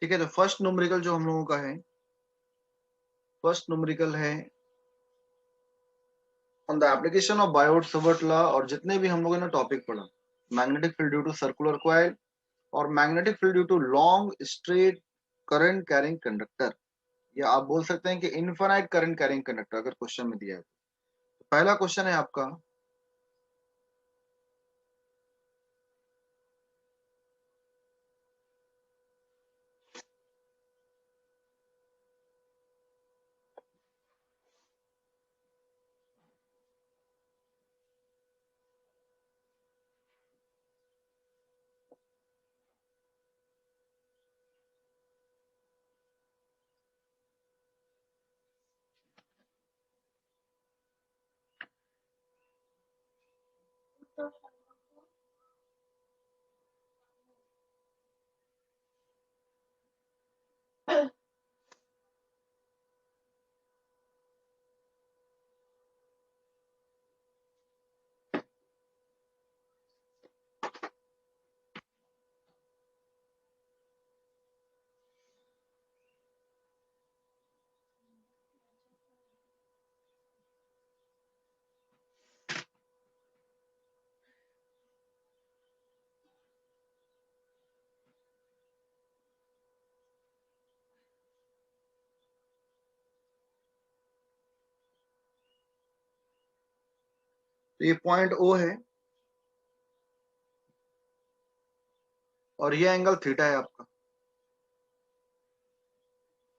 ठीक है, तो फर्स्ट न्यूमेरिकल जो हम लोगों का है, फर्स्ट न्यूमेरिकल है on the application of Biot Savart law, और जितने भी हम लोगों ने टॉपिक पढ़ा, magnetic field due to circular coil और magnetic field due to long straight current carrying conductor, या आप बोल सकते हैं कि इनफाइनाइट करंट कैरिंग कंडक्टर अगर क्वेश्चन में दिया है। तो पहला क्वेश्चन है आपका, तो ये पॉइंट ओ है और ये एंगल थीटा है आपका।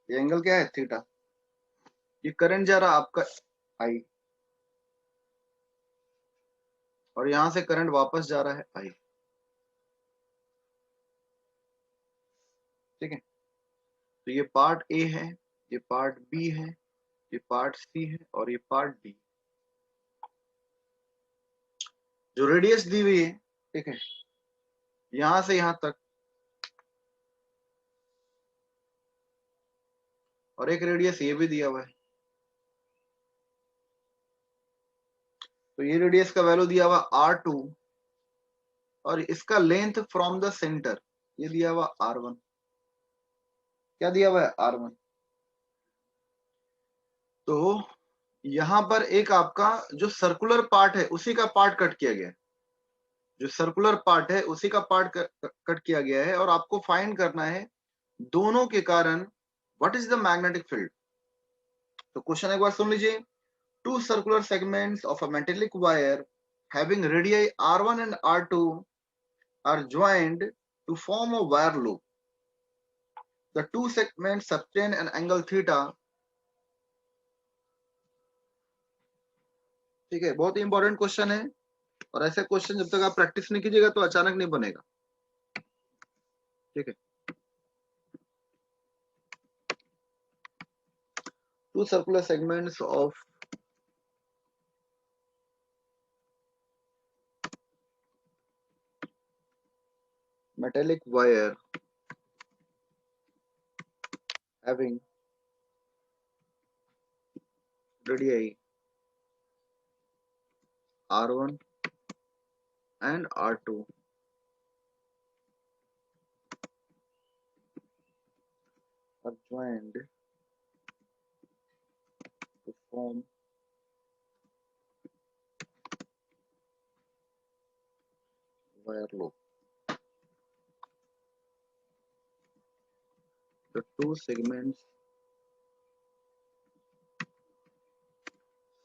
ये एंगल क्या है? थीटा। ये करंट जा रहा आपका आई, और यहां से करंट वापस जा रहा है आई। ठीक है, तो ये पार्ट ए है, ये पार्ट बी है, ये पार्ट सी है और ये पार्ट डी। जो रेडियस दी हुई है, ठीक है, यहां से यहां तक, और एक रेडियस ये भी दिया हुआ है। तो ये रेडियस का वैल्यू दिया हुआ R2, और इसका लेंथ फ्रॉम द सेंटर ये दिया हुआ R1। क्या दिया हुआ है? R1। तो यहां पर एक आपका जो सर्कुलर पार्ट है उसी का पार्ट कट किया गया है, जो सर्कुलर पार्ट है उसी का पार्ट कट किया गया है, और आपको फाइंड करना है दोनों के कारण what is the magnetic field. तो क्वेश्चन एक बार सुन लीजिए। Two circular segments of a metallic wire having radii R1 and R2 are joined to form a wire loop. The two segments sustain an angle theta. ठीक है, बहुत ही important question है, और ऐसे question जब तक आप प्रैक्टिस नहीं कीजिएगा तो अचानक नहीं बनेगा। ठीक है, two circular segments of metallic wire having radii R1 and R2 are joined to form wire loop. The two segments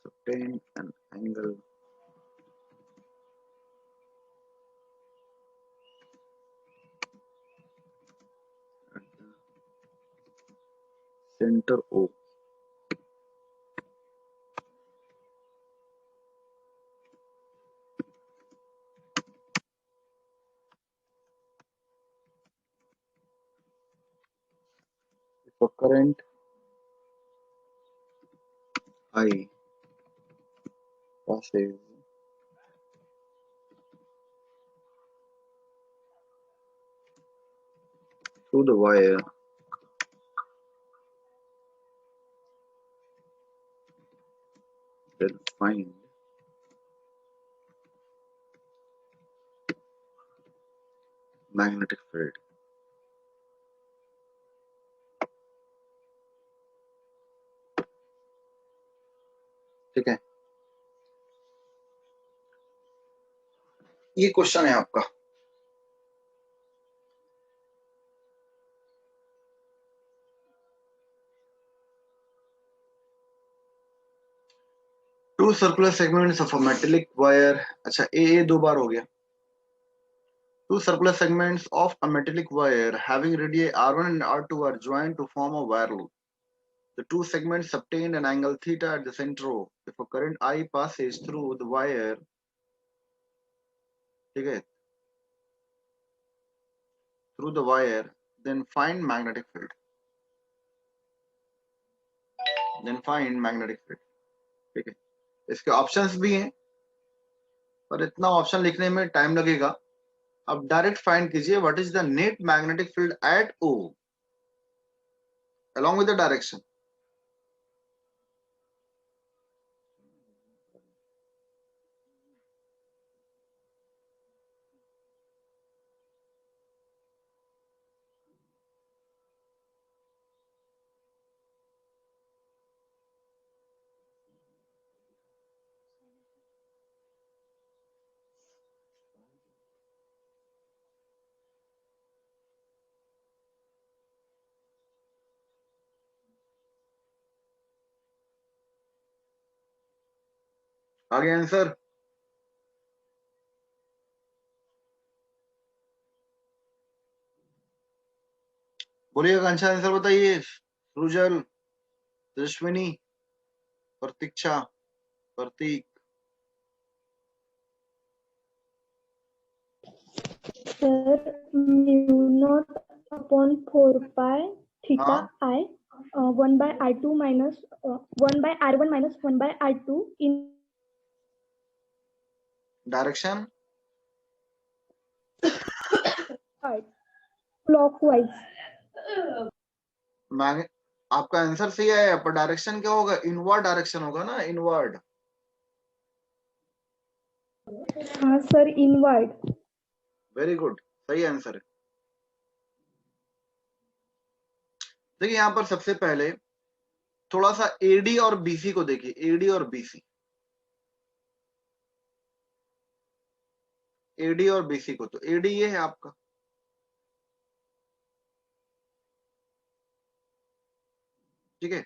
sustain an angle at the center O. For current I passes through the wire, then find magnetic field. ठीक है, ये question है आपका। Two circular segments of a metallic wire, अच्छा A 2 बार हो गया। Two circular segments of a metallic wire having radii R1 and R2 are joined to form a wire loop. The two segments subtend an angle theta at the center O. If a current I passes through the wire, ठीक है, through the wire, then find magnetic field. Then find magnetic field. ठीक है, इसके options भी हैं, पर इतना option लिखने में टाइम लगेगा। अब डायरेक्ट फाइंड कीजिए what is the net magnetic field eight O along with the direction. आगे आंसर बोलिएगा, आंसर बताइए। सृजल, तेजस्विनी, प्रतीक्षा, प्रतीक। Sir, mu naught upon 4 pi theta I, 1 by I2 minus 1 by R1 minus 1 by R2 in direction clockwise. आपका answer सही है, पर direction क्या होगा? Inward direction होगा ना, इनवर्ड। हाँ सर, इनवर्ड। वेरी गुड, सही आंसर है। देखिए यहाँ पर सबसे पहले थोड़ा सा एडी और बीसी को देखिए, एडी और बीसी, एडी और बीसी को। तो एडी ये है आपका, ठीक है,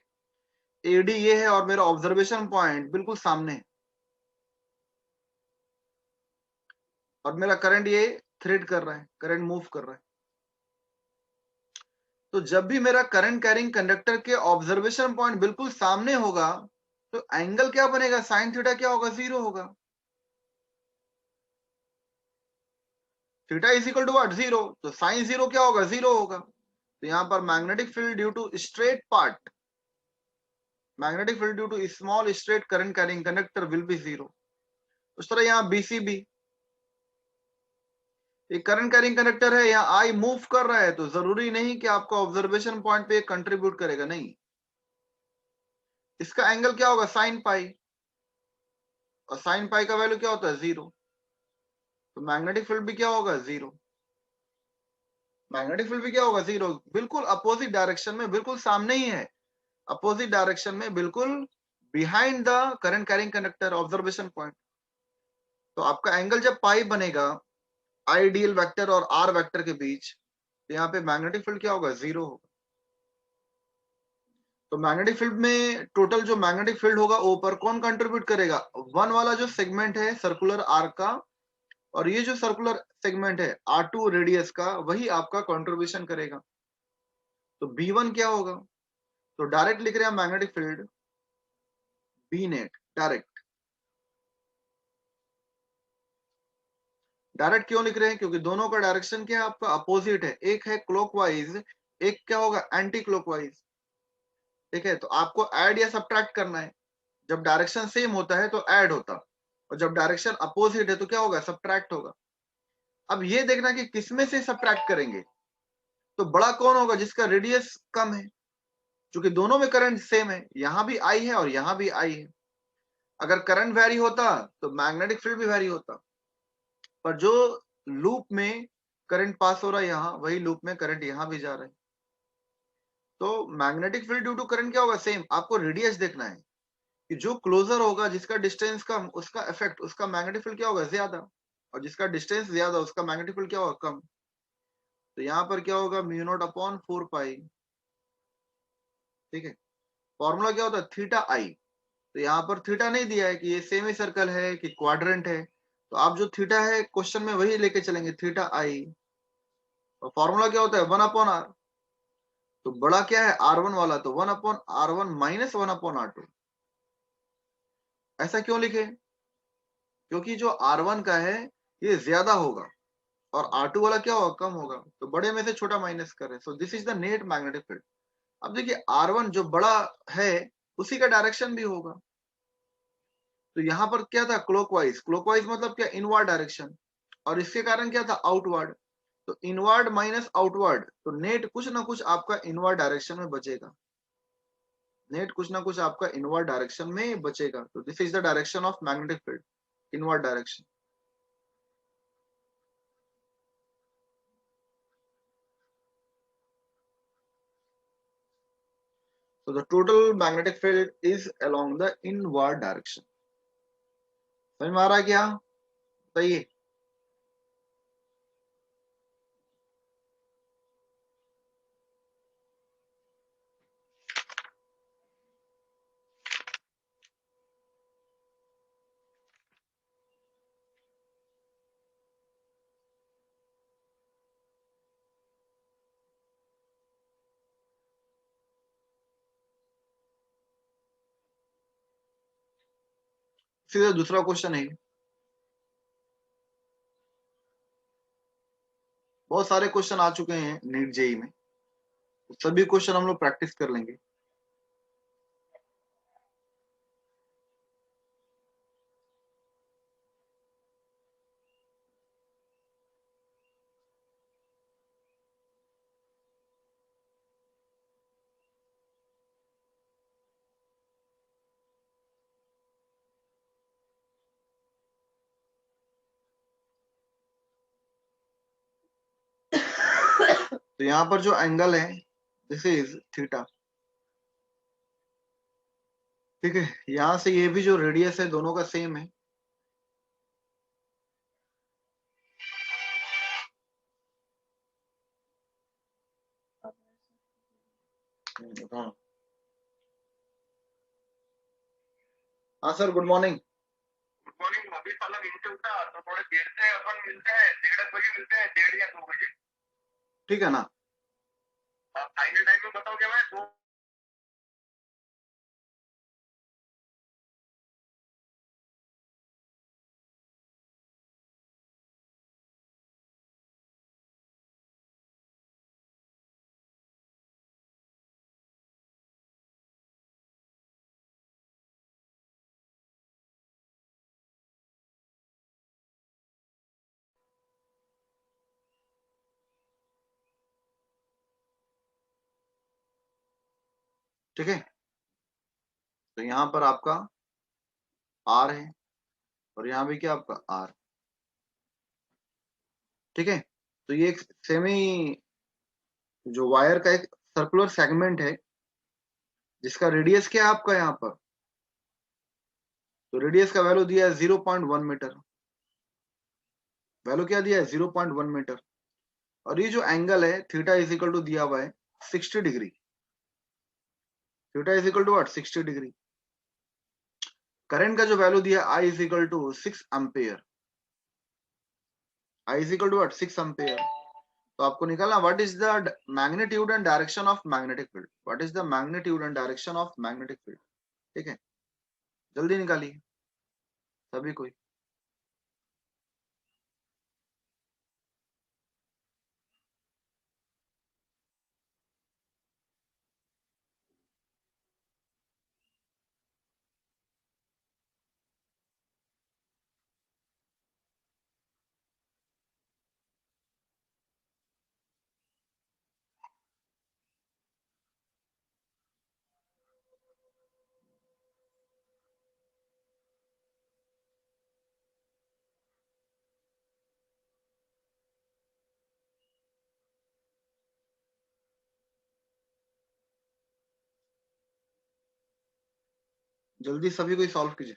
एडी ये है और मेरा ऑब्जर्वेशन पॉइंट बिल्कुल सामने है, और मेरा करंट ये थ्रेड कर रहा है, करंट मूव कर रहा है। तो जब भी मेरा करंट कैरिंग कंडक्टर के ऑब्जर्वेशन पॉइंट बिल्कुल सामने होगा, तो एंगल क्या बनेगा? साइन थीटा क्या होगा? 0 होगा। Theta is equal to what? 0। तो साइन 0 क्या होगा? 0 होगा। तो यहाँ पर magnetic field due to straight part, magnetic field due to small straight current carrying conductor will be 0। उस तरह यहाँ बीसीबी, एक करंट कैरिंग कंडक्टर है, यहाँ आई मूव कर रहा है, तो जरूरी नहीं कि आपका ऑब्जर्वेशन पॉइंट पे कंट्रीब्यूट करेगा, नहीं। इसका एंगल क्या होगा? साइन पाई, और साइन पाई का वैल्यू क्या होता है? 0। तो मैग्नेटिक फील्ड भी क्या होगा? 0। मैग्नेटिक फील्ड भी क्या होगा? 0। बिल्कुल अपोजिट डायरेक्शन में, बिल्कुल सामने ही है, अपोजिट डायरेक्शन में, बिल्कुल behind the current carrying conductor observation point. तो आपका एंगल जब पाई बनेगा आइडियल वेक्टर और आर वेक्टर के बीच, तो यहाँ पे मैग्नेटिक फील्ड क्या होगा? 0 होगा। तो मैग्नेटिक फील्ड में टोटल जो मैग्नेटिक फील्ड होगा ऊपर कौन कंट्रीब्यूट करेगा? 1 वाला जो सेगमेंट है सर्कुलर आर्क का, और ये जो सर्कुलर सेगमेंट है R2 रेडियस का, वही आपका कंट्रीब्यूशन करेगा। तो B1 क्या होगा? तो डायरेक्ट लिख रहे हैं magnetic field B net, direct. Direct क्यों लिख रहे हैं? क्योंकि दोनों का डायरेक्शन क्या है? आपका अपोजिट है, एक है क्लॉकवाइज, एक क्या होगा? Anti clockwise. ठीक है, तो आपको ऐड या सब्ट्रैक्ट करना है। जब डायरेक्शन सेम होता है तो ऐड होता, और जब डायरेक्शन अपोजिट है तो क्या होगा? सब्ट्रैक्ट होगा। अब ये देखना कि किसमें से सब्ट्रैक्ट करेंगे। तो बड़ा कौन होगा? जिसका रेडियस कम है, क्योंकि दोनों में करंट सेम है, यहां भी आई है और यहां भी आई है। अगर करंट वेरी होता तो मैग्नेटिक फील्ड भी वेरी होता, पर जो लूप में करंट पास हो रहा है यहाँ, वही लूप में करंट यहाँ भी जा रहा है। तो magnetic field due to current क्या होगा? सेम। आपको रेडियस देखना है, कि जो क्लोजर होगा, जिसका डिस्टेंस कम, उसका इफेक्ट, उसका मैग्नेटिक फील्ड क्या होगा, ज्यादा, और जिसका डिस्टेंस ज्यादा उसका मैग्नेटिक फील्ड क्या होगा, कम। तो यहाँ पर क्या होगा, म्यू नॉट अपॉन 4 पाई। ठीक है, फॉर्मूला क्या होता है, थीटा आई। तो यहाँ पर थीटा नहीं दिया है कि ये सेमी सर्कल है कि क्वाड्रेंट है, तो आप जो थीटा है क्वेश्चन में वही लेके चलेंगे, थीटा आई। और फॉर्मूला क्या होता है, 1/r। तो बड़ा क्या है, R1 वाला, तो 1/r1 माइनस 1/r2। ऐसा क्यों लिखे, क्योंकि जो R1 का है ये ज्यादा होगा और R2 वाला क्या होगा, कम होगा, तो बड़े में से छोटा माइनस कर रहे हैं। So this is the net magnetic field. अब देखिए R1 जो बड़ा है उसी का डायरेक्शन भी होगा। तो यहाँ पर क्या था, क्लॉकवाइज। क्लॉकवाइज मतलब क्या, इनवर्ड डायरेक्शन, और इसके कारण क्या था, आउटवर्ड। तो इनवर्ड माइनस आउटवर्ड, तो नेट कुछ ना कुछ आपका इनवर्ड डायरेक्शन में बचेगा। नेट कुछ ना कुछ आपका इनवर्ड डायरेक्शन में बचेगा। तो this is the direction of magnetic field, inward direction. So the total magnetic field is along the inward direction. समझ में आ रहा है क्या, बताइए। सीधा दूसरा क्वेश्चन है। बहुत सारे क्वेश्चन आ चुके हैं नीट जेई में, तो सभी क्वेश्चन हम लोग प्रैक्टिस कर लेंगे। तो यहाँ पर जो एंगल है, दिस इज थीटा। ठीक है, यहाँ से ये भी जो रेडियस है दोनों का सेम है। हाँ, हाँ sir, good morning. Good morning. अभी साला नीचे उठा तो थोड़ी देर से अपन मिलते हैं, 1:30 बजे मिलते हैं, 1:30 या 2 बजे। ठीक है ना, आप फाइनल टाइम में बताओगे, मैं 2। ठीक है, तो यहाँ पर आपका आर है और यहाँ भी क्या आपका आर। ठीक है, तो ये एक सेमी, जो वायर का एक सर्कुलर सेगमेंट है जिसका रेडियस क्या है आपका, यहाँ पर तो रेडियस का वैल्यू दिया है 0.1 मीटर। वैल्यू क्या दिया है, 0.1 मीटर। और ये जो एंगल है थीटा इज इक्वल टू दिया हुआ है 60 degree. Theta is equal to what, 60 degree. Current का जो वैल्यू दिया I is equal to 6 ampere. I is equal to what, 6 ampere. तो आपको निकालना what is the magnitude and direction of magnetic field. What is the magnitude and direction of magnetic field. ठीक है, जल्दी निकालिए सभी कोई। जल्दी सभी कोई सॉल्व कीजिए।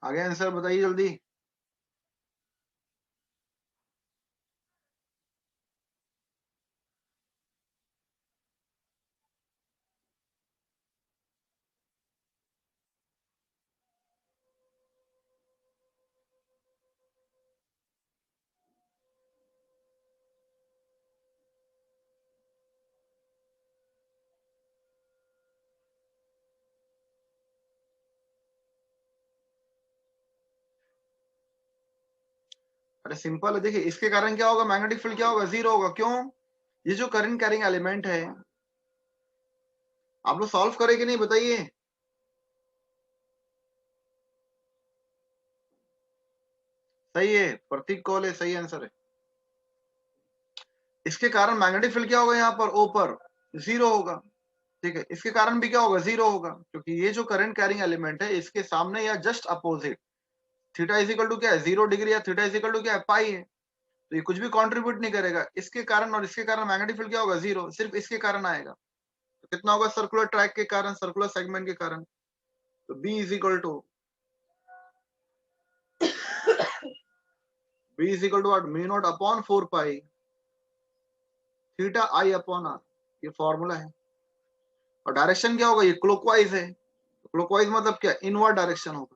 आगे आंसर बताइए जल्दी। अरे सिंपल है, देखिए इसके कारण क्या होगा, मैग्नेटिक फील्ड क्या होगा, जीरो होगा। क्यों? ये जो करंट कैरिंग एलिमेंट है, आप लोग सॉल्व करेंगे नहीं बताइए। सही है, प्रतीक कॉल है, सही आंसर है। इसके कारण मैग्नेटिक फील्ड क्या होगा, यहाँ पर ओ पर जीरो होगा। ठीक है, इसके कारण भी क्या होगा, जीरो होगा, क्योंकि ये जो करंट कैरिंग एलिमेंट है इसके सामने या just opposite theta is equal to क्या है, 0 डिग्री, या थीटा इज इक्वल टू क्या है, पाई है। तो ये कुछ भी कंट्रीब्यूट नहीं करेगा। इसके कारण और इसके कारण मैग्नेटिक फील्ड क्या होगा, जीरो, सिर्फ इसके कारण आएगा। तो कितना होगा, सर्कुलर ट्रैक के कारण, सर्कुलर सेगमेंट के कारण। तो B is equal to what, mu naught upon 4 pi theta I upon R, ये फॉर्मूला है। और डायरेक्शन क्या होगा, ये क्लॉकवाइज है। क्लॉकवाइज मतलब क्या, इनवर्ड डायरेक्शन होगा।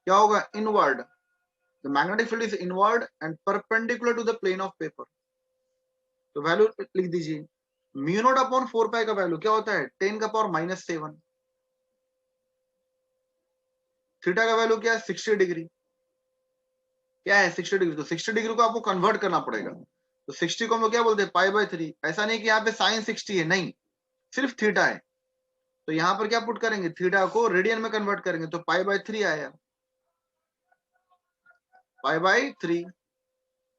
क्या होगा, inward. The magnetic field is inward and perpendicular to the plane of paper. तो वैल्यू लिख दीजिए, म्यू नॉट अपॉन 4 पाई का वैल्यू क्या होता है, 10⁻⁻⁷। थीटा का वैल्यू क्या है, 60 डिग्री। क्या है, 60 डिग्री। तो 60 डिग्री को आपको कन्वर्ट करना पड़ेगा। तो 60 को हम लोग क्या बोलते हैं, पाई/3। ऐसा नहीं कि यहाँ पे साइन 60 है, नहीं, सिर्फ थीटा है। तो यहाँ पर क्या पुट करेंगे, थीटा को रेडियन में कन्वर्ट करेंगे, तो पाई/3 आया, पाई/3।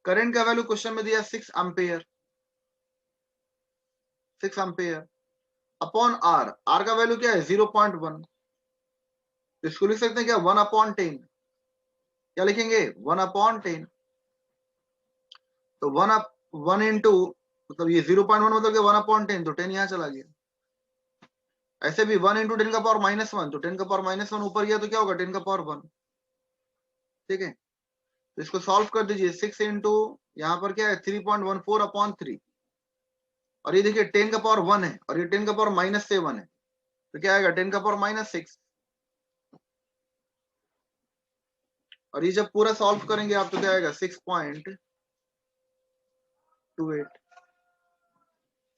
करंट का वैल्यू क्वेश्चन में दिया 6 ampere, 6 ampere upon R. R का वैल्यू क्या है, 0.1। तो इसको लिख सकते हैं क्या, 1/10। क्या लिखेंगे, 1/10। तो 1 इंटू, मतलब ये 0.1 मतलब क्या, 1/10, तो 10 यहाँ चला गया। ऐसे भी 1 इंटू 10⁻⁻1, तो 10⁻⁻1 ऊपर गया तो क्या होगा, 10⁻1। ठीक है, तो इसको सॉल्व कर दीजिए। 6 इंटू, यहाँ पर क्या है, 3.14/3। और ये देखिए 10⁻1 है, और ये 10⁻⁻7 है, तो क्या आएगा, 10⁻⁻6। और ये जब पूरा सॉल्व करेंगे आप, तो क्या आएगा, 6.28।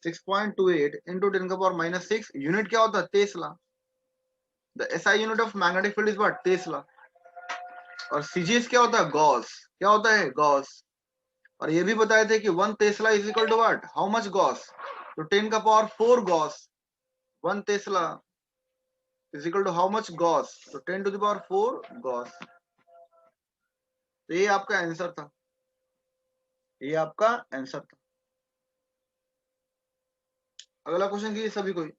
6.28 इंटू 10⁻⁻6। यूनिट क्या होता है, Tesla. The SI unit of magnetic field is what, Tesla. और सीजीएस क्या होता है, गॉस। क्या होता है, गॉस। और ये भी बताए थे कि 1 tesla is equal to what, how much gauss. तो 10⁻4 gauss, 1 tesla is equal to how much gauss, तो 10⁻4 गॉस। तो ये आपका आंसर था, ये आपका आंसर था। अगला क्वेश्चन कीजिए सभी कोई।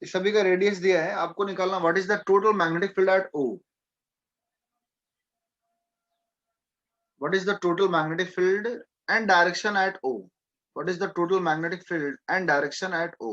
इस सभी का रेडियस दिया है, आपको निकालना what is the total magnetic field eight O. What is the total magnetic field and direction at O? What is the total magnetic field and direction at O?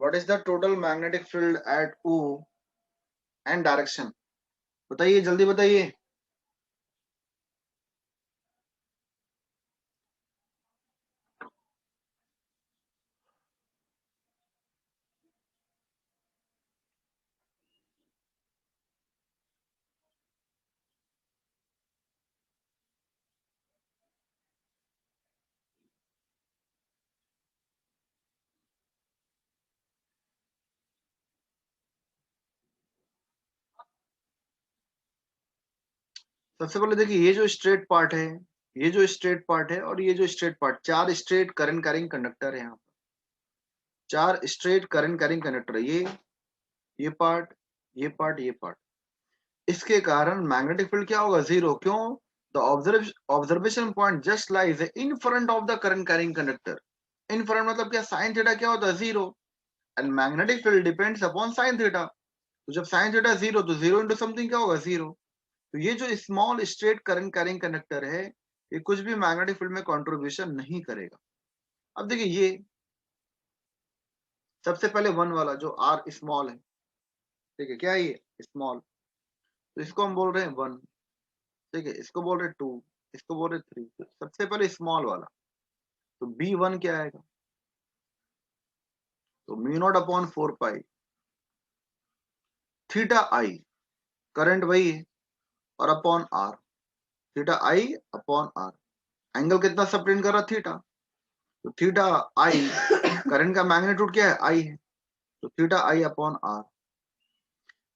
What is the total magnetic field at O and direction? बताइए, जल्दी बताइए. सबसे पहले देखिए, ये जो straight part है, ये जो स्ट्रेट पार्ट है और ये जो स्ट्रेट पार्ट, चार स्ट्रेट करंट कैरिंग कंडक्टर है यहाँ पर. चार स्ट्रेट करंट कैरिंग कंडक्टर, ये पार्ट, ये पार्ट, ये पार्ट. इसके कारण मैग्नेटिक फील्ड क्या होगा? जीरो. क्यों? The observation point just lies in front of the current carrying conductor. In front मतलब क्या? साइन थीटा क्या होता है? Zero. And magnetic field depends upon sine theta. तो जब साइन थीटा जीरो, तो जीरो इंटू समथिंग क्या होगा? जीरो. तो ये जो small straight current carrying conductor है, ये कुछ भी मैग्नेटिक फील्ड में कंट्रीब्यूशन नहीं करेगा. अब देखिए, ये सबसे पहले वन वाला जो आर स्मॉल है, ठीक है, क्या है ये? स्मॉल. तो इसको हम बोल रहे हैं वन, ठीक है, इसको बोल रहे टू, इसको बोल रहे थ्री. तो सबसे पहले स्मॉल वाला, तो बी वन क्या आएगा? तो mu naught upon 4 pi theta I, current वही है, और upon R, theta I upon R. Angle कितना सबटेंड कर रहा? थीटा. तो थीटा आई, करंट का मैग्नीट्यूड क्या है? आई है. तो theta I upon R.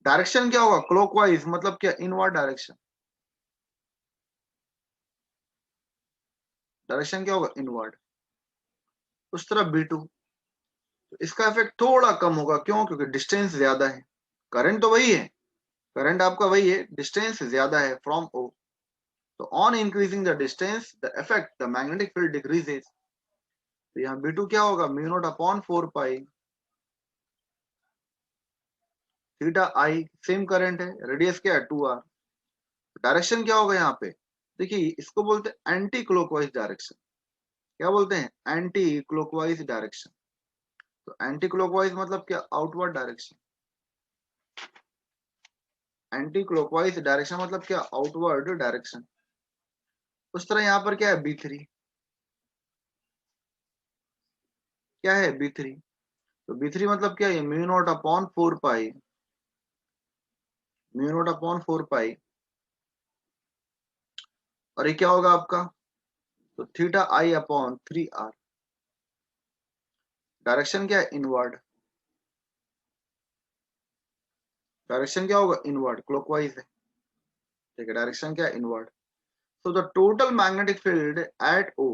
Direction क्या होगा? क्लॉकवाइज, मतलब क्या? Inward direction. डायरेक्शन क्या होगा? इनवर्ड. उस तरफ B2. तो इसका इफेक्ट थोड़ा कम होगा. क्यों? क्योंकि डिस्टेंस ज्यादा है. करंट तो वही है, करंट आपका वही है, डिस्टेंस ज्यादा है फ्रॉम O. तो on increasing the distance the effect the magnetic field decreases. तो यहाँ B2 क्या होगा? Mu naught upon 4 pi theta आई सेम करंट है, रेडियस क्या है 2r। डायरेक्शन क्या होगा यहाँ पे, देखिए इसको बोलते हैं एंटी क्लॉकवाइज डायरेक्शन। क्या बोलते हैं, एंटी क्लॉकवाइज डायरेक्शन। तो एंटी क्लॉकवाइज मतलब क्या, outward direction. Anti clockwise direction मतलब क्या, आउटवर्ड डायरेक्शन। उस तरह यहाँ पर क्या है B3, क्या है B3। तो B3 मतलब क्या है, म्यू नॉट अपॉन 4 पाई, म्यू नॉट अपॉन 4 पाई। और ये क्या होगा आपका, तो theta I upon 3r। Direction क्या है, इनवर्ड। डायरेक्शन क्या होगा, इनवर्ड, क्लॉकवाइज है। ठीक है, डायरेक्शन क्या है, inward. So the total magnetic field eight O,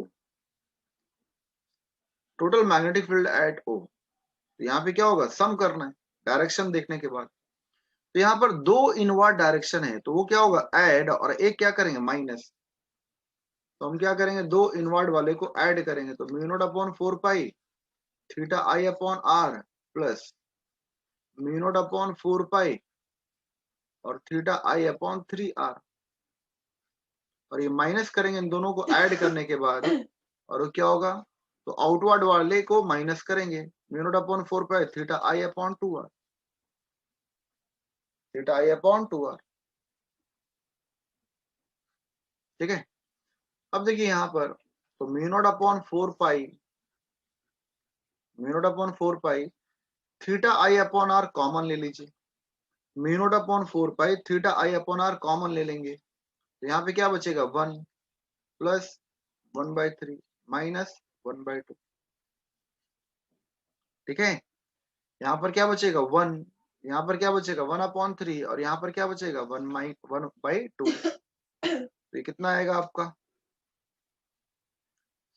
total magnetic field eight O। तो यहाँ पे क्या होगा, सम करना है डायरेक्शन देखने के बाद। तो यहाँ पर दो इनवर्ड डायरेक्शन है, तो वो क्या होगा, ऐड, और एक क्या करेंगे, माइनस। तो हम क्या करेंगे, दो इनवर्ड वाले को ऐड करेंगे, तो mu naught upon 4 pi theta I upon r plus mu naught upon 4 pi और थीटा आई अपॉन 3r। और ये माइनस करेंगे इन दोनों को ऐड करने के बाद, और वो क्या होगा, तो आउटवर्ड वाले को माइनस करेंगे, mu naught upon 4 pi theta I upon 2r, theta I upon 2r। ठीक है, अब देखिए यहाँ पर, तो mu naught upon 4 pi, mu naught upon 4 pi theta I upon r common ले लीजिए, mu naught upon 4 pi theta I upon r common ले लेंगे, तो यहाँ पे क्या बचेगा, 1 प्लस 1/3 माइनस 1/2। ठीक है, यहाँ पर क्या बचेगा 1, यहाँ पर क्या बचेगा 1/3, और यहाँ पर क्या बचेगा 1/2। तो ये कितना आएगा आपका,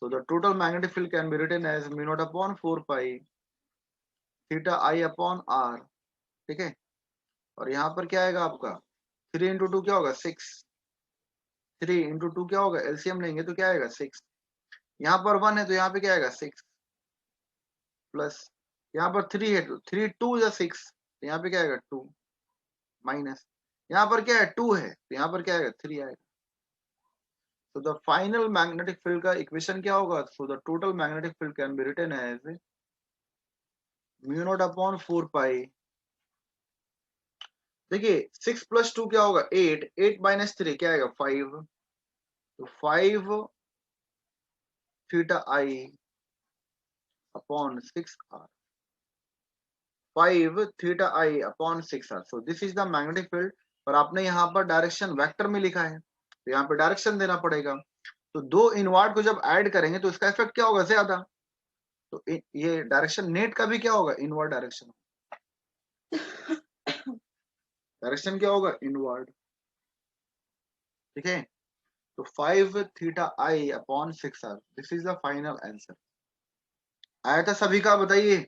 so the total magnetic field can be written as mu naught upon 4 pi theta I upon r। ठीक है, और यहाँ पर क्या आएगा आपका, 3 इंटू 2 क्या होगा 6, 3 इंटू 2 क्या होगा, एलसीएम लेंगे तो क्या आएगा 6। यहाँ पर 1 है तो यहाँ पे क्या आएगा 6 प्लस, यहाँ पर 3 है तो 3 2 या 6, तो यहाँ पे क्या आएगा 2 माइनस, यहाँ पर क्या है 2 है तो यहाँ पर क्या आएगा 3 आएगा। तो द फाइनल मैग्नेटिक फील्ड का इक्वेशन क्या होगा, so the total magnetic field can be written as mu naught upon 4 pi. देखिए 6 प्लस 2 क्या होगा 8, 8 माइनस 3 क्या आएगा 5, तो 5 theta I upon 6r, 5 theta I upon 6r। So this is the magnetic field. पर आपने यहाँ पर डायरेक्शन वेक्टर में लिखा है, तो यहाँ पे डायरेक्शन देना पड़ेगा। तो दो इनवर्ड को जब ऐड करेंगे तो इसका इफेक्ट क्या होगा, ज्यादा। तो ये डायरेक्शन नेट का भी क्या होगा, इनवर्ड डायरेक्शन, डायरेक्शन क्या होगा, इनवर्ड। ठीक है, तो 5 theta I upon 6r, this is the final answer. आया था सभी का, बताइए।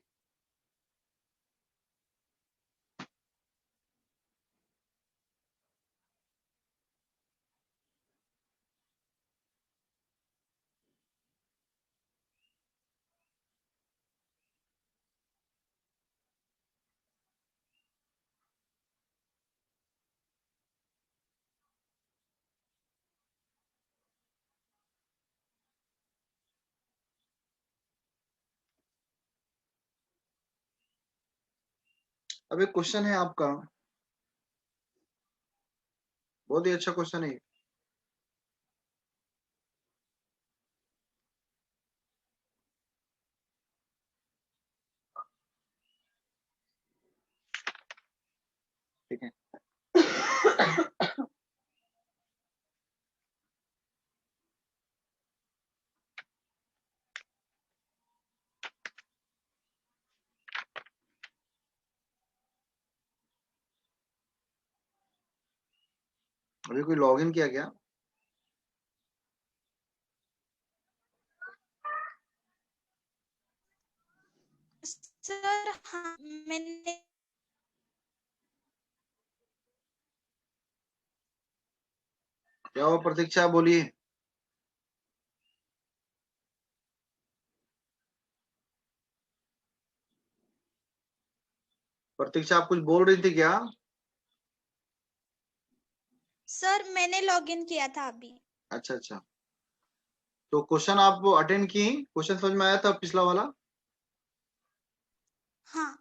अब एक क्वेश्चन है आपका, बहुत ही अच्छा क्वेश्चन है। ठीक है, अभी कोई लॉगिन किया क्या, सर हाँ मैंने। क्या हुआ प्रतीक्षा, बोलिए। प्रतीक्षा आप कुछ बोल रही थी क्या? सर मैंने लॉगिन किया था अभी। अच्छा अच्छा, तो क्वेश्चन आप अटेंड की? क्वेश्चन समझ में आया था पिछला वाला? हाँ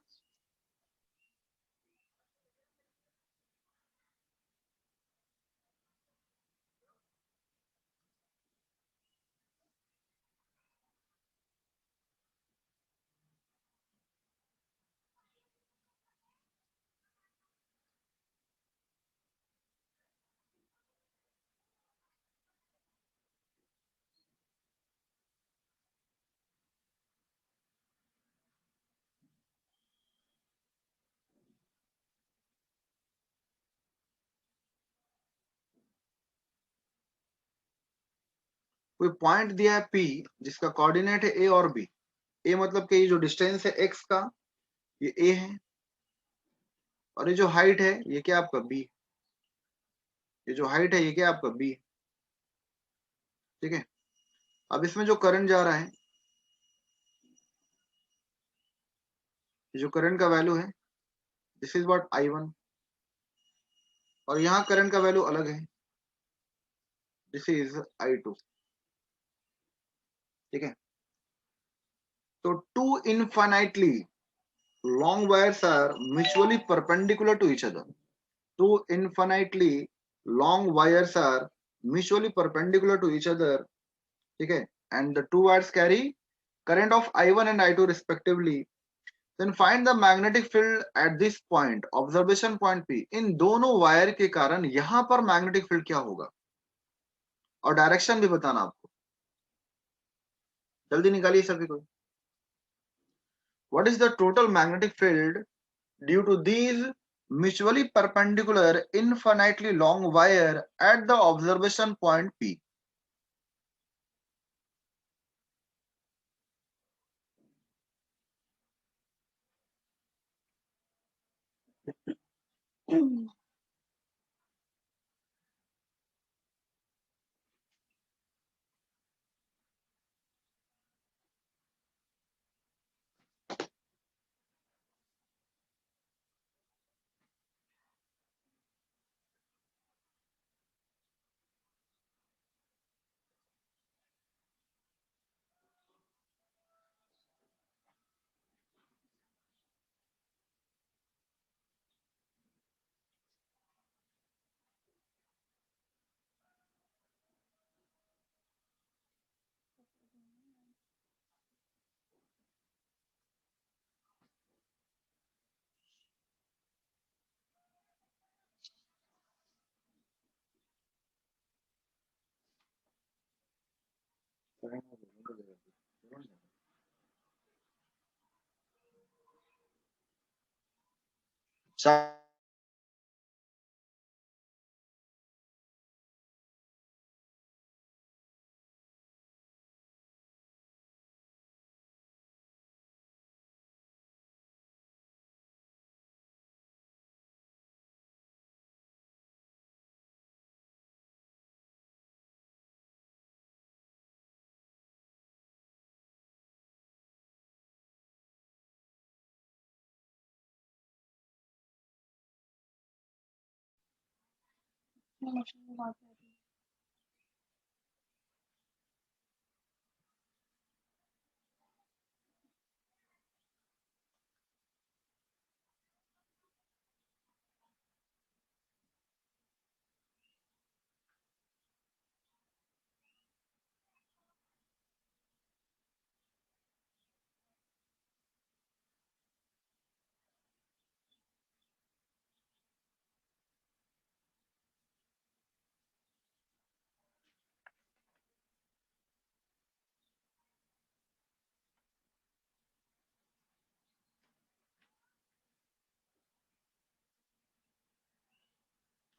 कोई पॉइंट दिया है P जिसका कोऑर्डिनेट है A और B। A मतलब कि ये जो डिस्टेंस है x का, ये A है, और ये जो हाइट है ये क्या आपका B। ये जो हाइट है ये क्या आपका B। ठीक है। अब इसमें जो करंट जा रहा है, ये जो करंट का वैल्यू है, दिस इज व्हाट I1, और यहाँ करंट का वैल्यू अलग है, दिस इज I2। ठीक है। तो two infinitely long wires are mutually perpendicular to each other. Two infinitely long wires are mutually perpendicular to each other. ठीक है। And the two wires carry current of I1 and I2 respectively, then find the magnetic field at this point, observation point P। इन दोनों wire के कारण यहां पर magnetic field क्या होगा, और डायरेक्शन भी बताना आपको। जल्दी निकालिए सभी को। What is the total magnetic field due to these mutually perpendicular infinitely long wire at the observation point P?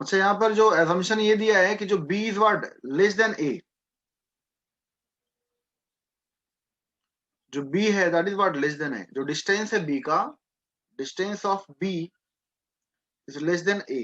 अच्छा, यहाँ पर जो एजम्पशन ये दिया है कि जो B is what less than A, जो B है that is what less than है, जो डिस्टेंस है B का, distance of B is less than A।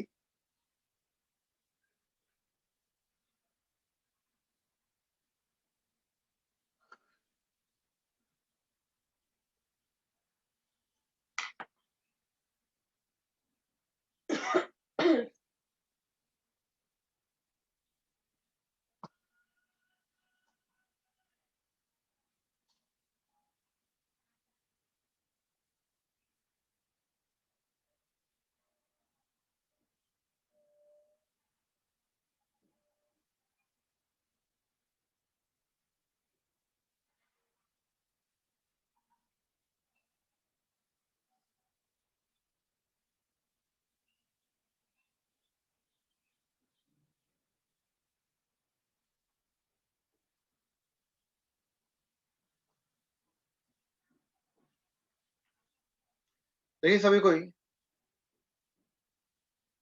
देखिए सभी कोई,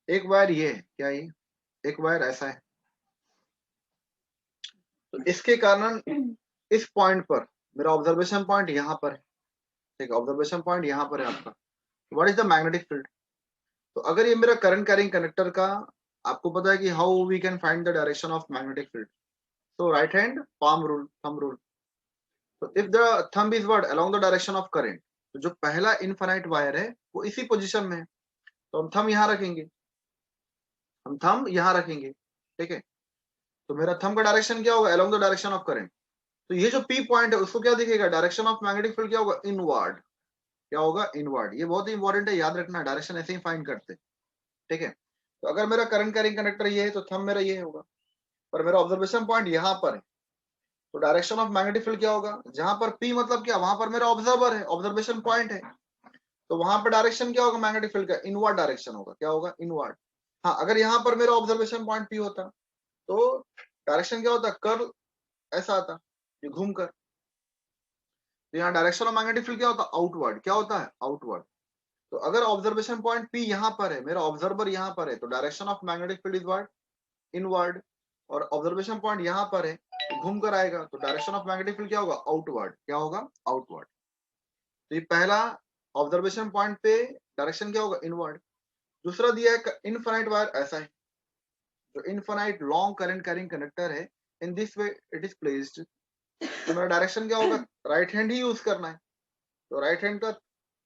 एक वायर ये है, क्या ये एक वायर ऐसा है, तो इसके कारण इस पॉइंट पर, मेरा ऑब्जर्वेशन पॉइंट यहाँ पर है, ठीक है, ऑब्जर्वेशन पॉइंट यहाँ पर है आपका, what is the magnetic field. तो अगर ये मेरा करंट कैरिंग कंडक्टर का, आपको पता है कि how we can find the direction of magnetic field, तो right hand palm rule, thumb rule, तो if the thumb is what along the direction of current, तो जो पहला इनफाइनाइट वायर है वो इसी पोजीशन में है, तो हम थंब यहाँ रखेंगे, हम थंब यहाँ रखेंगे, ठीक है, तो मेरा थंब का डायरेक्शन क्या होगा, along the direction of current, तो ये जो पी पॉइंट है उसको क्या दिखेगा, डायरेक्शन ऑफ मैग्नेटिक फील्ड क्या होगा, इनवर्ड, क्या होगा, इनवर्ड, ये बहुत ही इंपॉर्टेंट है, याद रखना, डायरेक्शन ऐसे ही फाइंड करते, ठीक है। तो अगर मेरा करंट कैरिंग कंडक्टर ये है तो थंब मेरा ये होगा, पर मेरा ऑब्जर्वेशन पॉइंट यहाँ पर है, तो डायरेक्शन ऑफ मैग्नेटिक फील्ड क्या होगा, जहां पर पी मतलब क्या, वहां पर मेरा ऑब्जर्वर है, ऑब्जर्वेशन पॉइंट है, तो वहां पर डायरेक्शन क्या होगा मैग्नेटिक फील्ड का, इनवर्ड डायरेक्शन होगा, क्या होगा, इनवर्ड। हाँ, अगर यहाँ पर मेरा ऑब्जर्वेशन पॉइंट पी होता तो डायरेक्शन क्या होता, कर्ल ऐसा आता, ये घूम कर, तो यहाँ डायरेक्शन ऑफ मैग्नेटिक फील्ड क्या होता, आउटवर्ड, क्या होता है, आउटवर्ड। तो अगर ऑब्जर्वेशन पॉइंट पी यहाँ पर है, मेरा ऑब्जर्वर यहाँ पर है, तो direction of magnetic field is what, inward, और ऑब्जर्वेशन पॉइंट यहाँ पर है तो घूम कर आएगा, तो डायरेक्शन ऑफ मैग्नेटिक फील्ड क्या होगा, आउटवर्ड, क्या होगा, आउटवर्ड। तो ये पहला ऑब्जर्वेशन पॉइंट पे डायरेक्शन क्या होगा, इनवर्ड। दूसरा दिया है इनफाइनाइट वायर, ऐसा है, जो infinite long current carrying conductor है, in this way it is placed, तो मेरा डायरेक्शन क्या होगा, राइट हैंड ही यूज करना है, तो राइट हैंड का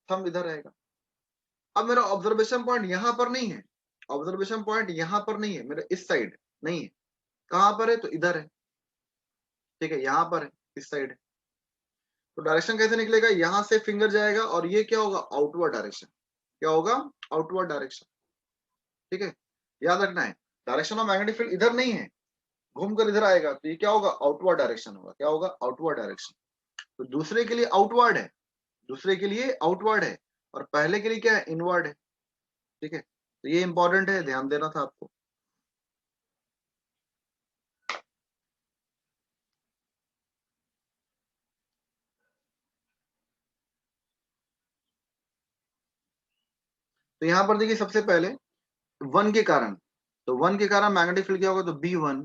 थंब इधर रहेगा। अब मेरा ऑब्जर्वेशन पॉइंट यहाँ पर नहीं है, ऑब्जर्वेशन पॉइंट यहाँ पर नहीं है, मेरा इस साइड नहीं है, कहां पर है, तो इधर है, ठीक है, यहाँ पर है, इस साइड है, तो डायरेक्शन कैसे निकलेगा, यहां से फिंगर जाएगा और ये क्या होगा, आउटवर्ड डायरेक्शन, क्या होगा, आउटवर्ड डायरेक्शन, ठीक है, याद रखना है, डायरेक्शन ऑफ मैग्नेटिक फील्ड इधर नहीं है, घूमकर इधर आएगा, तो ये क्या होगा, आउटवर्ड डायरेक्शन होगा, क्या होगा, आउटवर्ड डायरेक्शन। तो दूसरे के लिए आउटवर्ड है, दूसरे के लिए आउटवर्ड है, और पहले के लिए क्या है, इनवर्ड है, ठीक है, तो ये इंपॉर्टेंट है, ध्यान देना था आपको। तो यहां पर देखिए सबसे पहले वन के कारण, तो वन के कारण मैग्नेटिक फील्ड क्या होगा, तो B1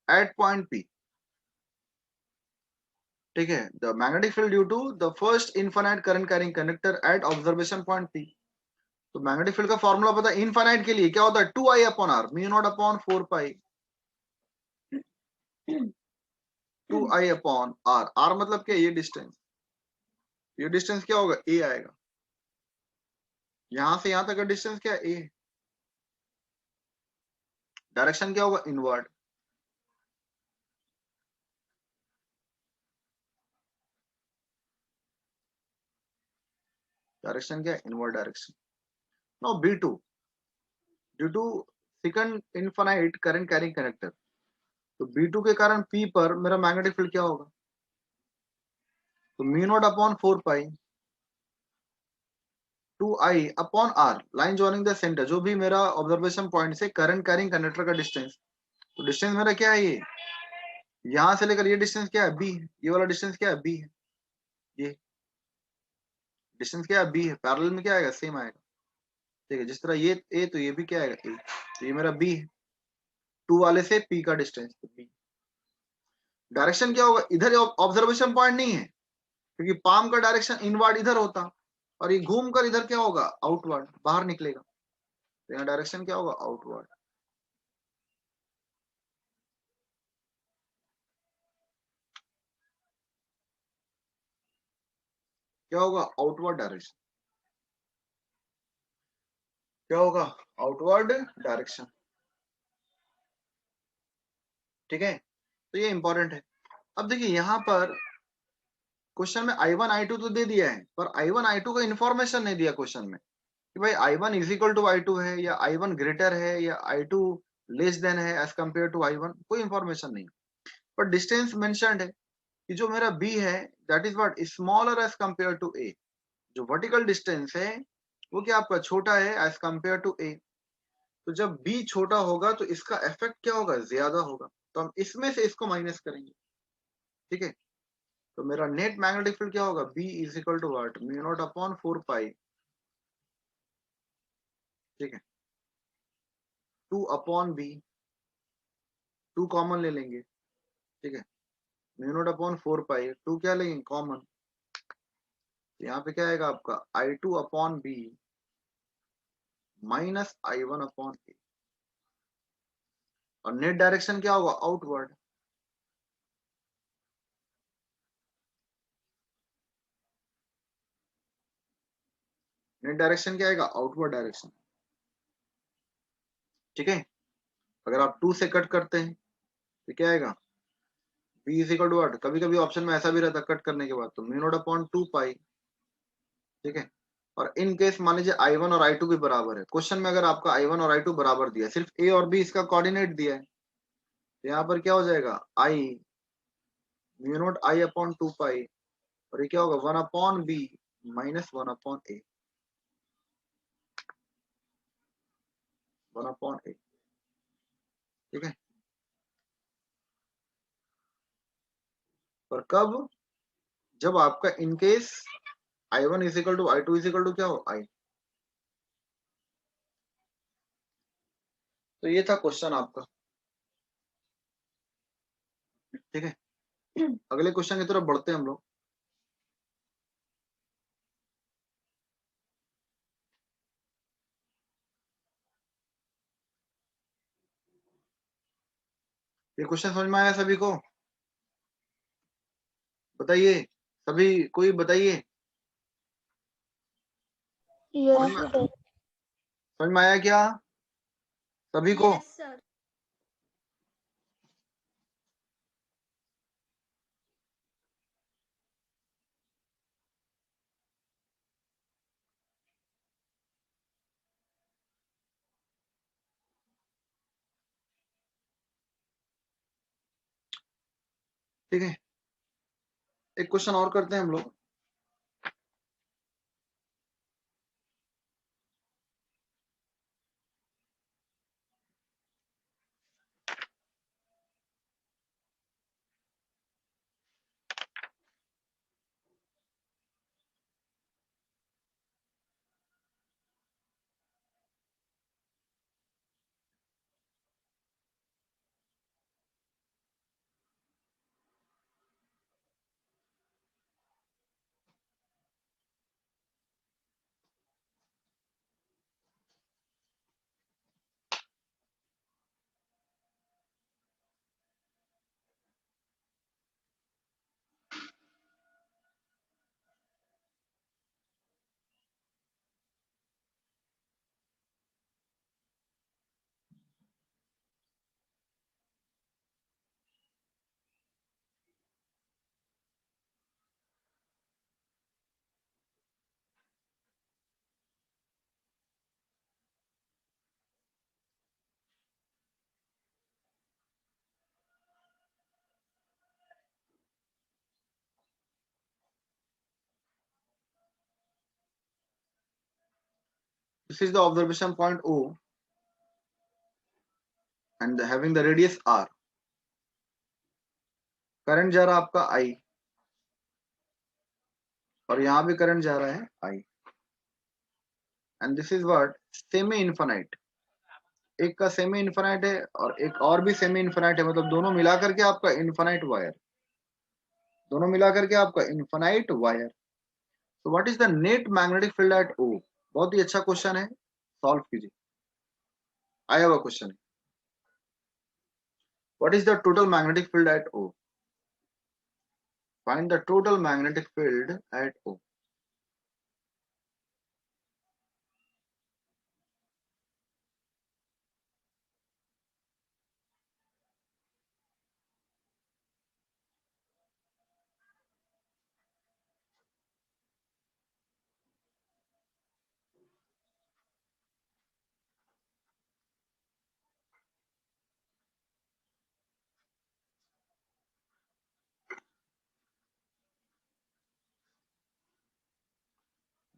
एट पॉइंट P, ठीक है, the magnetic field due to the first infinite current carrying conductor at observation point P। तो मैग्नेटिक फील्ड का फॉर्मूला पता है, इनफाइनाइट के लिए क्या होता है, 2I upon R, mu naught upon 4 pi, 2I upon R, R मतलब क्या, ये डिस्टेंस, ये डिस्टेंस क्या होगा, A आएगा, यहां से यहां तक का डिस्टेंस क्या है, A, डायरेक्शन क्या होगा, इनवर्ड, डायरेक्शन क्या है, inward direction. Now B2 due to second infinite current carrying conductor, तो B2 के कारण P पर मेरा मैग्नेटिक फील्ड क्या होगा, तो mu naught upon 4 pi 2I upon R, line joining the centre, जो भी मेरा ऑब्जर्वेशन पॉइंट से करंट कैरिंग कंडक्टर का डिस्टेंस, तो डिस्टेंस मेरा क्या है, ये यहां से लेकर ये डिस्टेंस क्या है, B, ये वाला डिस्टेंस क्या है, B है, ये डिस्टेंस क्या है, B है, पैरेलल में क्या आएगा, सेम आएगा, ठीक है, जिस तरह ये A तो ये भी क्या आएगा, A, तो ये मेरा B है, 2 वाले से P का डिस्टेंस, तो B। डायरेक्शन क्या होगा, इधर ऑब्जर्वेशन पॉइंट नहीं है, क्योंकि पाम का डायरेक्शन इनवर्ड इधर होता, और ये घूम कर इधर क्या होगा, आउटवर्ड, बाहर निकलेगा, तो यहाँ डायरेक्शन क्या होगा, आउटवर्ड, क्या होगा, आउटवर्ड डायरेक्शन, क्या होगा, आउटवर्ड डायरेक्शन, ठीक है, तो ये इंपॉर्टेंट है। अब देखिए यहाँ पर क्वेश्चन में I1 I2 तो दे दिया है, पर I1 I2 का इंफॉर्मेशन नहीं दिया क्वेश्चन में, कि भाई I1 is equal to I2 है, या I1 ग्रेटर है, या I2 लेस देन है एज कंपेयर टू I1, कोई इंफॉर्मेशन नहीं, पर डिस्टेंस मेंशन्ड है, कि जो मेरा B है that is what, smaller as compare to A, जो वर्टिकल डिस्टेंस है वो क्या आपका छोटा है एज कंपेयर टू A, तो जब B छोटा होगा तो इसका इफेक्ट क्या होगा, ज्यादा होगा, तो हम इसमें से इसको माइनस करेंगे, ठीक है, तो मेरा नेट मैग्नेटिक फील्ड क्या होगा, B is equal to what, mu naught upon 4 pi ठीक है, 2/b, 2 कॉमन ले लेंगे, ठीक है, म्यू नॉट अपॉन 4 पाई, 2 क्या लेंगे कॉमन, यहाँ पे क्या आएगा आपका I2/b माइनस I1/a, और नेट डायरेक्शन क्या होगा आउटवर्ड, नेट डायरेक्शन क्या आएगा आउटवर्ड डायरेक्शन, ठीक है। अगर आप 2 से कट करते हैं तो क्या आएगा b is equal to what, कभी कभी ऑप्शन में ऐसा भी रहता है कट करने के बाद, तो म्यू नॉट अपॉन 2 पाई, ठीक है। और इन केस मान लीजिए I1 और I2 भी बराबर है, क्वेश्चन में अगर आपका I1 और I2 बराबर दिया है, सिर्फ a और b इसका कोऑर्डिनेट दिया है, तो यहाँ पर क्या हो जाएगा I म्यू नॉट I/2 पाई, और ये क्या होगा 1/b माइनस 1/a, 1/a, ठीक है। और कब, जब आपका in case I1 is equal to I2 is equal to क्या हो I, तो ये था क्वेश्चन आपका, ठीक है। अगले क्वेश्चन की तरफ बढ़ते हैं हम लोग। ये क्वेश्चन समझ में आया सभी को, बताइए, सभी कोई बताइए, समझ Yes, में sir. समझ में आया क्या सभी को? Yes sir. ठीक है, एक क्वेश्चन और करते हैं हम लोग। This is the observation point O and having the radius R. Current जा रहा है आपका I, और यहां भी करंट जा रहा है I, and this is what semi infinite. एक का सेमी इनफाइनाइट है और एक और भी सेमी इनफाइनाइट है, मतलब दोनों मिलाकर के आपका इनफाइनाइट वायर, दोनों मिलाकर के आपका इनफाइनाइट वायर। तो what is the net magnetic field eight O? बहुत ही अच्छा क्वेश्चन है, सॉल्व कीजिए, आया हुआ क्वेश्चन है। What is the total magnetic field eight O? Find the total magnetic field eight O।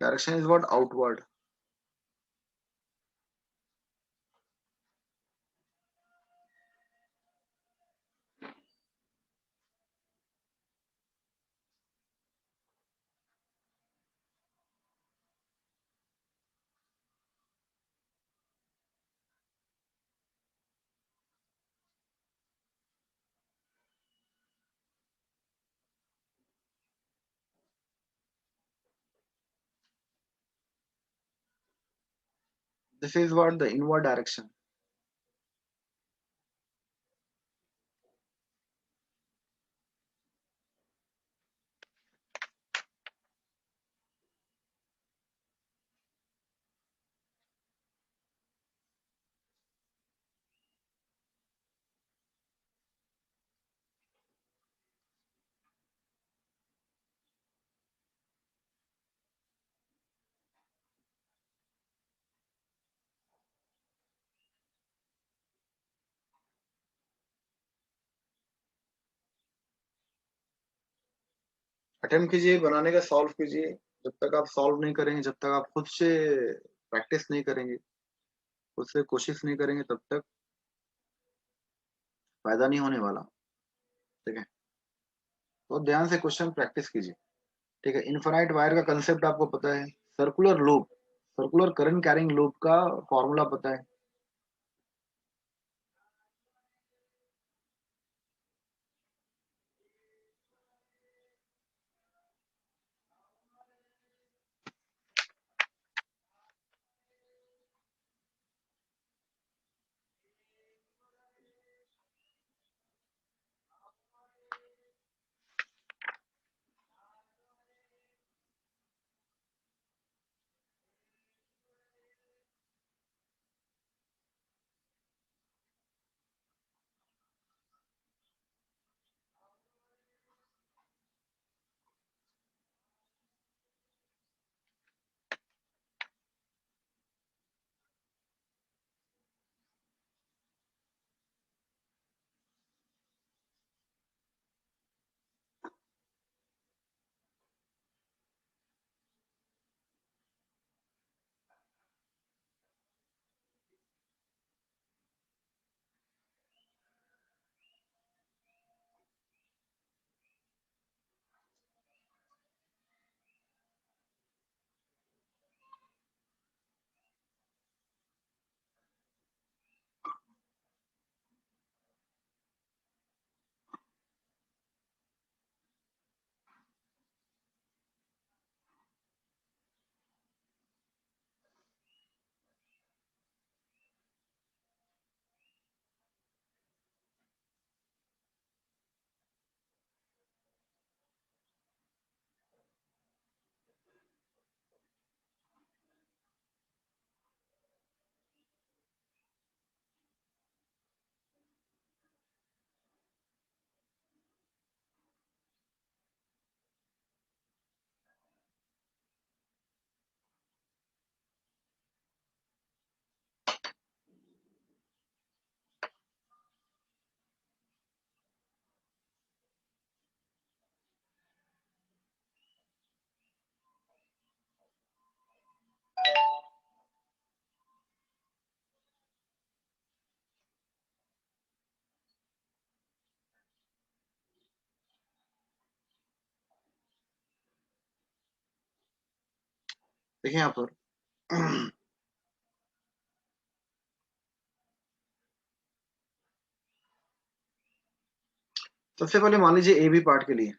Direction is what outward. This is what the inward direction. Attempt कीजिए बनाने का, सॉल्व कीजिए। जब तक आप सॉल्व नहीं करेंगे, जब तक आप खुद से प्रैक्टिस नहीं करेंगे, खुद से कोशिश नहीं करेंगे, तब तक फायदा नहीं होने वाला। ठीक है, तो ध्यान से क्वेश्चन प्रैक्टिस कीजिए। ठीक है, इनफाइनाइट वायर का कंसेप्ट आपको पता है, circular loop, circular current carrying loop का फॉर्मूला पता है। देखिए यहाँ पर सबसे पहले मान लीजिए ए बी पार्ट के लिए,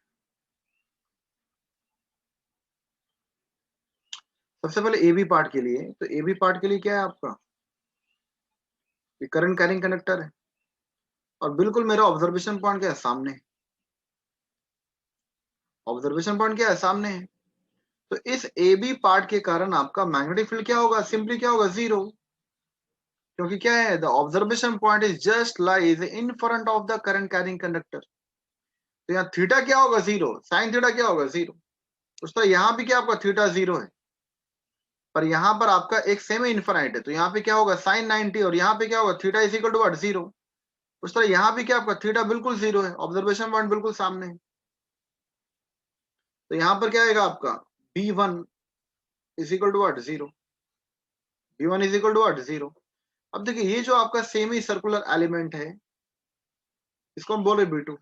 सबसे पहले ए बी पार्ट के लिए, तो ए बी पार्ट के लिए क्या है आपका, करंट कैरिंग कंडक्टर है, और बिल्कुल मेरा ऑब्जर्वेशन पॉइंट क्या है, सामने। ऑब्जर्वेशन पॉइंट क्या है, सामने है। तो इस ए बी पार्ट के कारण आपका मैग्नेटिक फील्ड क्या होगा, सिंपली क्या होगा, जीरो। क्योंकि क्या है, the observation point is just lies in front of the current carrying conductor. तो यहाँ थीटा क्या होगा, जीरो। साइन थीटा क्या होगा, जीरो। उस तरह यहाँ भी क्या आपका थीटा जीरो है, पर यहाँ पर आपका एक सेमी इन्फिनाइट है, तो यहाँ पे क्या होगा, साइन 90, और यहाँ पे क्या होगा, theta is equal to what, zero. उस तरह यहाँ भी क्या आपका थीटा बिल्कुल जीरो है, ऑब्जर्वेशन पॉइंट बिल्कुल सामने है। तो यहाँ पर क्या आएगा आपका B1 is equal to what, zero. B1 is equal to what, zero. अब देखिए ये जो आपका सेमी सर्कुलर एलिमेंट है, इसको हम बोले B2,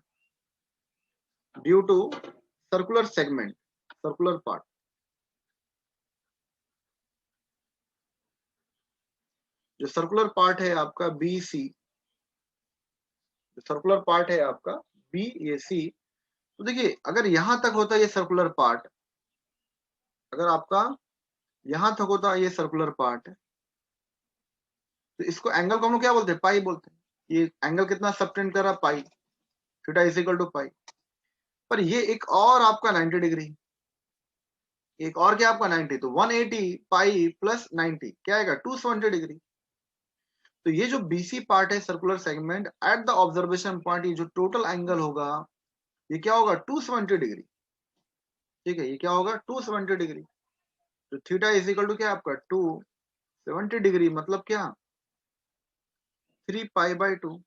due to circular segment, circular part. जो सर्कुलर पार्ट है आपका BC, जो सर्कुलर पार्ट है आपका B ये C, तो देखिए अगर यहां तक होता है ये सर्कुलर पार्ट, अगर आपका यहां तक होता है ये सर्कुलर पार्ट, तो इसको एंगल को हम लोग क्या बोलते हैं, पाई बोलते हैं। ये एंगल कितना सबटेंड कर रहा, पाई, थीटा इज इक्वल टू पाई। पर ये एक और आपका 90 डिग्री, एक और क्या आपका 90, तो 180 पाई प्लस 90 क्या आएगा, 270 डिग्री। तो ये जो बीसी पार्ट है circular segment at the observation point, ये जो टोटल एंगल होगा ये क्या होगा, 270 डिग्री। ठीक है, ये क्या होगा, 270 डिग्री। तो थीटा इज इक्वल टू क्या आपका 270 डिग्री, मतलब क्या 3 पाई बाई 2,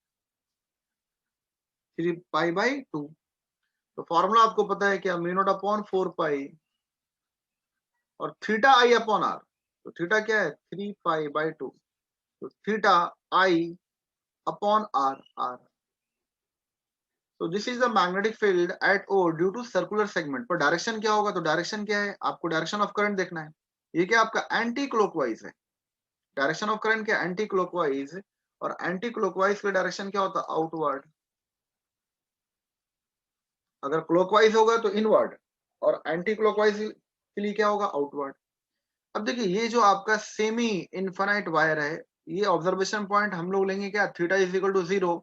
3 पाई बाई 2। तो फॉर्मूला आपको पता है क्या, म्यू नॉट अपॉन 4 पाई और थीटा आई अपॉन आर। तो थीटा क्या है 3 पाई बाई 2, तो theta I upon R, R. तो this is the magnetic field at O due to circular segment. पर डायरेक्शन क्या होगा, तो डायरेक्शन क्या है, आपको डायरेक्शन ऑफ करंट देखना है। ये क्या आपका एंटी क्लॉकवाइज है, डायरेक्शन ऑफ करंट क्या एंटी क्लॉकवाइज, और एंटी क्लॉकवाइज का डायरेक्शन क्या होता है, आउटवर्ड। अगर क्लॉकवाइज होगा तो इनवर्ड, और एंटी क्लॉकवाइज के लिए क्या होगा, आउटवर्ड। अब देखिए ये जो आपका सेमी इनफाइनाइट वायर है, ये ऑब्जर्वेशन पॉइंट हम लोग लेंगे क्या, थीटा इज इक्वल टू 0,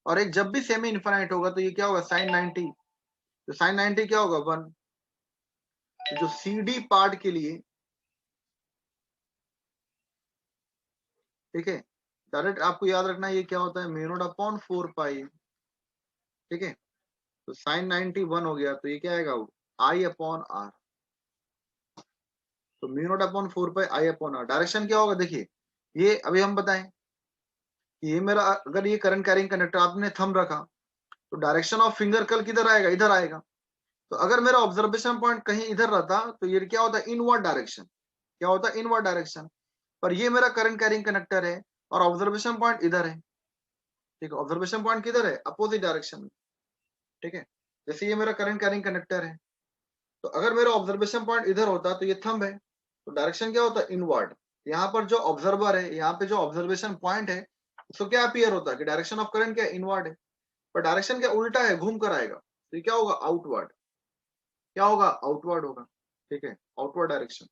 और एक जब भी सेमी इनफाइनाइट होगा तो ये क्या होगा, साइन 90। तो साइन 90 क्या होगा 1। तो जो सी डी पार्ट के लिए, ठीक है, डायरेक्ट आपको याद रखना है ये क्या होता है, म्यू नॉट अपॉन 4 पाई। ठीक है, तो साइन 90 1 हो गया, तो ये क्या आएगा, आई अपॉन आर। तो mu naught upon 4 pi I upon R. Direction क्या होगा, देखिए ये अभी हम बताएं कि ये मेरा, अगर ये करंट कैरिंग कंडक्टर आपने थंब रखा, तो डायरेक्शन ऑफ फिंगर कल किधर आएगा, इधर आएगा। तो अगर मेरा ऑब्जर्वेशन पॉइंट कहीं इधर रहता तो ये क्या होता है, इनवर्ड डायरेक्शन, क्या होता है, इनवर्ड डायरेक्शन। पर ये मेरा करंट कैरिंग कंडक्टर है और ऑब्जर्वेशन पॉइंट इधर है। ठीक है, ऑब्जर्वेशन पॉइंट किधर है, अपोजिट डायरेक्शन में। ठीक है, जैसे ये मेरा करंट कैरिंग कंडक्टर है, तो अगर मेरा ऑब्जर्वेशन पॉइंट इधर होता तो ये थंब है, तो डायरेक्शन क्या होता है, इनवर्ड। यहाँ पर जो ऑब्जर्वर है, यहाँ पे जो ऑब्जर्वेशन पॉइंट है, उसको क्या अपीयर होता है कि डायरेक्शन ऑफ करंट क्या इनवर्ड है। पर डायरेक्शन क्या उल्टा है, घूम कर आएगा, तो ये क्या होगा, आउटवर्ड। क्या होगा, आउटवर्ड होगा। ठीक है, आउटवर्ड डायरेक्शन।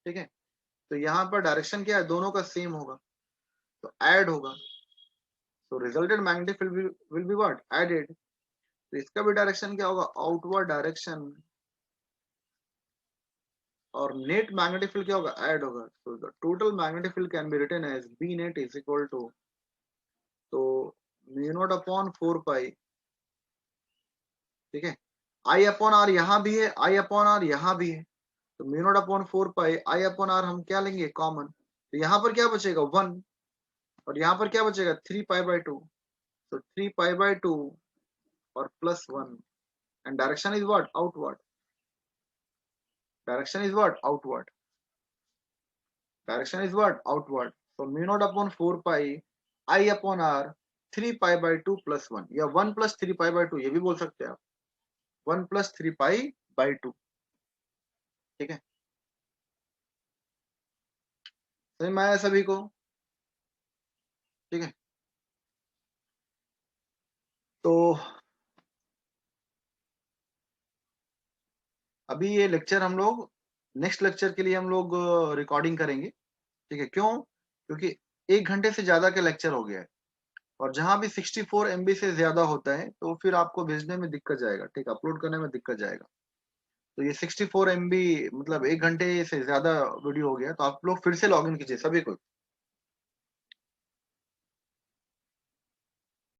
ठीक है, तो यहाँ पर डायरेक्शन क्या है, दोनों का सेम होगा, तो ऐड होगा। तो resulted magnetic field will be what, added. तो इसका भी डायरेक्शन क्या होगा, आउटवर्ड डायरेक्शन, और नेट मैग्नेटिक फील्ड क्या होगा, ऐड होगा। तो the total magnetic field can be written as B net is equal to, तो म्यू नॉट अपॉन 4 पाई, ठीक है, आई अपॉन आर यहाँ भी है, आई अपॉन आर यहाँ भी है, तो mu naught upon 4 pi I upon R हम क्या लेंगे, कॉमन। तो यहाँ पर क्या बचेगा 1, और यहाँ पर क्या बचेगा 3 पाई बाई 2, तो 3 पाई बाई 2 और plus 1, and direction is what, outward. Direction is what, outward. Direction is what, outward. so mu naught upon 4 pi I upon R 3 pi by 2 plus 1, या 1 प्लस 3 पाई बाई 2 ये भी बोल सकते हैं आप, 1 plus 3 pi by 2। ठीक है, समझ में आया सभी को। ठीक है, तो अभी ये लेक्चर हम लोग नेक्स्ट लेक्चर के लिए हम लोग रिकॉर्डिंग करेंगे। ठीक है, क्यों, क्योंकि 1 घंटे से ज्यादा का लेक्चर हो गया है, और जहां भी 64 MB से ज्यादा होता है तो फिर आपको भेजने में दिक्कत जाएगा, ठीक, अपलोड करने में दिक्कत जाएगा। तो ये 64 MB मतलब 1 घंटे से ज्यादा वीडियो हो गया, तो आप लोग फिर से लॉग इन कीजिए सभी को।